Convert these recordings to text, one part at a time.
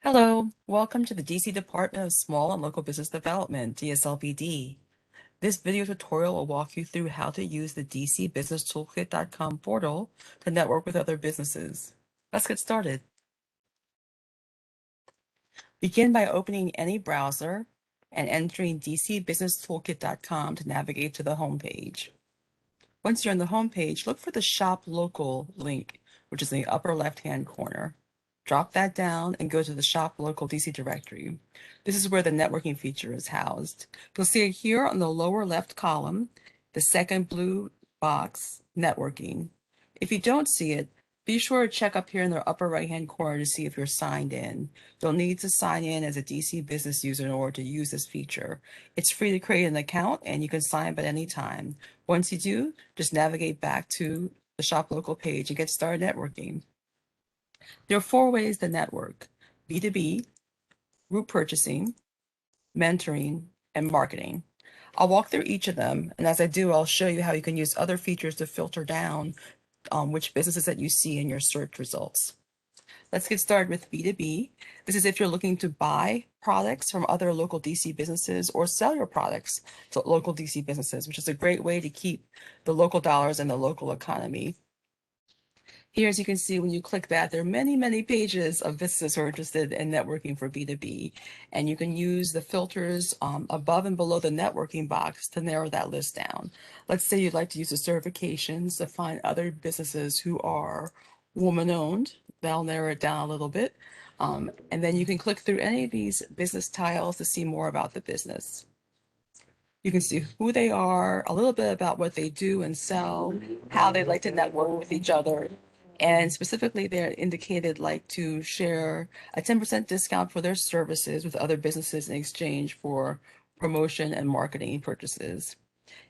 Hello, welcome to the DC Department of Small and Local Business Development, DSLBD. This video tutorial will walk you through how to use the dcbusinesstoolkit.com portal to network with other businesses. Let's get started. Begin by opening any browser and entering dcbusinesstoolkit.com to navigate to the home page. Once you're on the home page, look for the Shop Local link, which is in the upper left-hand corner. Drop that down and go to the Shop Local DC directory. This is where the networking feature is housed. You'll see it here on the lower left column, the second blue box, Networking. If you don't see it, be sure to check up here in the upper right-hand corner to see if you're signed in. You'll need to sign in as a DC business user in order to use this feature. It's free to create an account and you can sign up at any time. Once you do, just navigate back to the Shop Local page and get started networking. There are 4 ways to network: B2B, group purchasing, mentoring, and marketing. I'll walk through each of them, and as I do, I'll show you how you can use other features to filter down which businesses that you see in your search results. Let's get started with B2B. This is if you're looking to buy products from other local DC businesses or sell your products to local DC businesses, which is a great way to keep the local dollars in the local economy. Here, as you can see, when you click that, there are many pages of businesses who are interested in networking for B2B. And you can use the filters above and below the networking box to narrow that list down. Let's say you'd like to use the certifications to find other businesses who are woman-owned. That'll narrow it down a little bit. And then you can click through any of these business tiles to see more about the business. You can see who they are, a little bit about what they do and sell, how they like to network with each other. And specifically, they're indicated like to share a 10% discount for their services with other businesses in exchange for promotion and marketing purchases.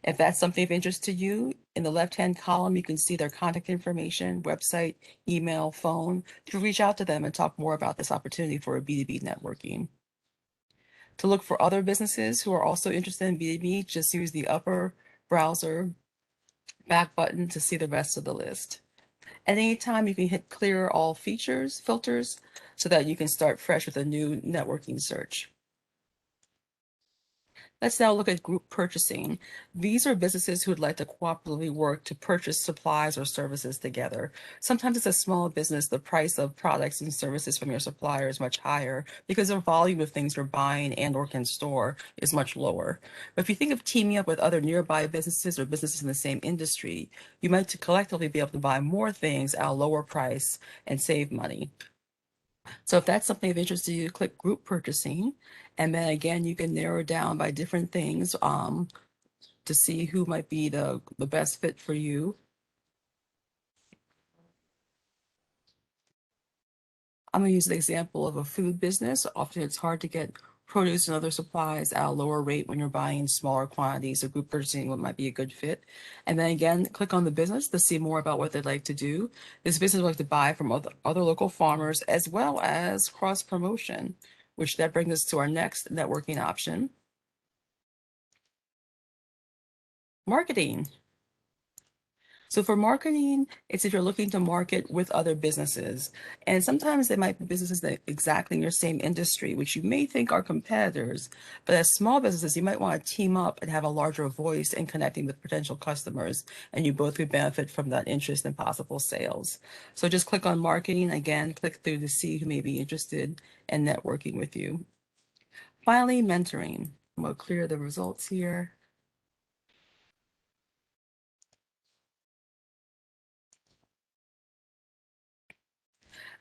If that's something of interest to you, in the left-hand column, you can see their contact information, website, email, phone, to reach out to them and talk more about this opportunity for a B2B networking. To look for other businesses who are also interested in B2B, just use the upper browser back button to see the rest of the list. At any time, you can hit clear all features, filters, so that you can start fresh with a new networking search. Let's now look at group purchasing. These are businesses who would like to cooperatively work to purchase supplies or services together. Sometimes it's a small business, the price of products and services from your supplier is much higher because the volume of things you're buying and or can store is much lower. But if you think of teaming up with other nearby businesses or businesses in the same industry, you might collectively be able to buy more things at a lower price and save money. So if that's something of interest to you, click group purchasing. And then again, you can narrow down by different things to see who might be the best fit for you. I'm going to use the example of a food business. Often it's hard to get produce and other supplies at a lower rate when you're buying in smaller quantities. So group purchasing might be a good fit. And then again, click on the business to see more about what they'd like to do. This business would like to buy from other local farmers as well as cross promotion, which that brings us to our next networking option. Marketing. So for marketing, it's if you're looking to market with other businesses. And sometimes they might be businesses that exactly in your same industry, which you may think are competitors. But as small businesses, you might want to team up and have a larger voice in connecting with potential customers. And you both would benefit from that interest in possible sales. So just click on marketing. Again, click through to see who may be interested in networking with you. Finally, mentoring. I'm going to clear the results here.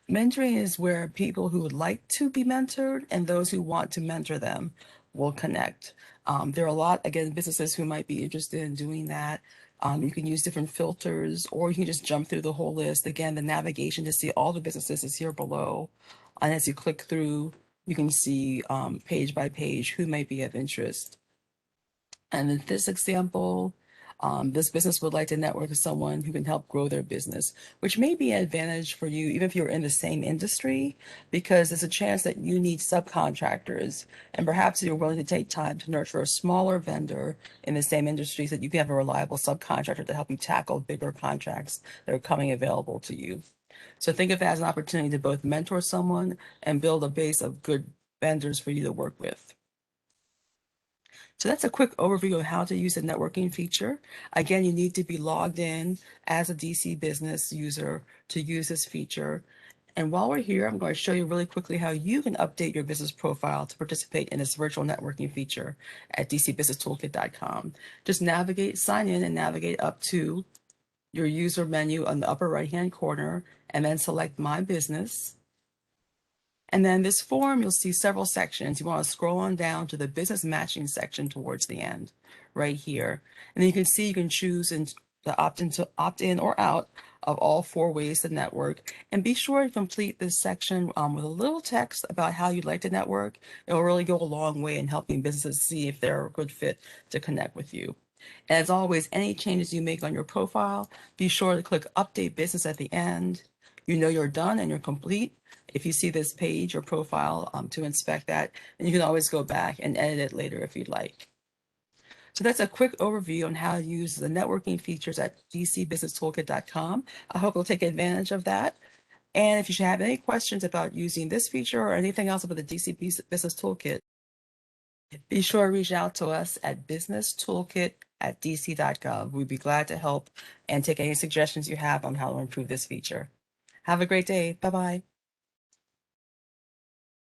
Mentoring is where people who would like to be mentored and those who want to mentor them will connect. There are a lot, again, businesses who might be interested in doing that. You can use different filters or you can just jump through the whole list. Again, the navigation to see all the businesses is here below. And as you click through, you can see page by page who might be of interest. And in this example, this business would like to network with someone who can help grow their business, which may be an advantage for you, even if you're in the same industry, because there's a chance that you need subcontractors. And perhaps you're willing to take time to nurture a smaller vendor in the same industry so that you can have a reliable subcontractor to help you tackle bigger contracts that are coming available to you. So think of it as an opportunity to both mentor someone and build a base of good vendors for you to work with. So that's a quick overview of how to use the networking feature. Again, you need to be logged in as a DC business user to use this feature. And while we're here, I'm going to show you really quickly how you can update your business profile to participate in this virtual networking feature at dcbusinesstoolkit.com. Just navigate, sign in and navigate up to your user menu on the upper right-hand corner, and then select My Business. And then this form, you'll see several sections. You want to scroll on down to the business matching section towards the end, right here. And then you can see you can choose to opt in or out of all 4 ways to network. And be sure to complete this section with a little text about how you'd like to network. It will really go a long way in helping businesses see if they're a good fit to connect with you. And as always, any changes you make on your profile, be sure to click Update Business at the end. You know you're done and you're complete. If you see this page or profile to inspect that, and you can always go back and edit it later if you'd like. So that's a quick overview on how to use the networking features at dcbusinesstoolkit.com. I hope you'll take advantage of that. And if you should have any questions about using this feature or anything else about the DC Business Toolkit, be sure to reach out to us at businesstoolkit@dc.gov. We'd be glad to help and take any suggestions you have on how to improve this feature. Have a great day. Bye-bye.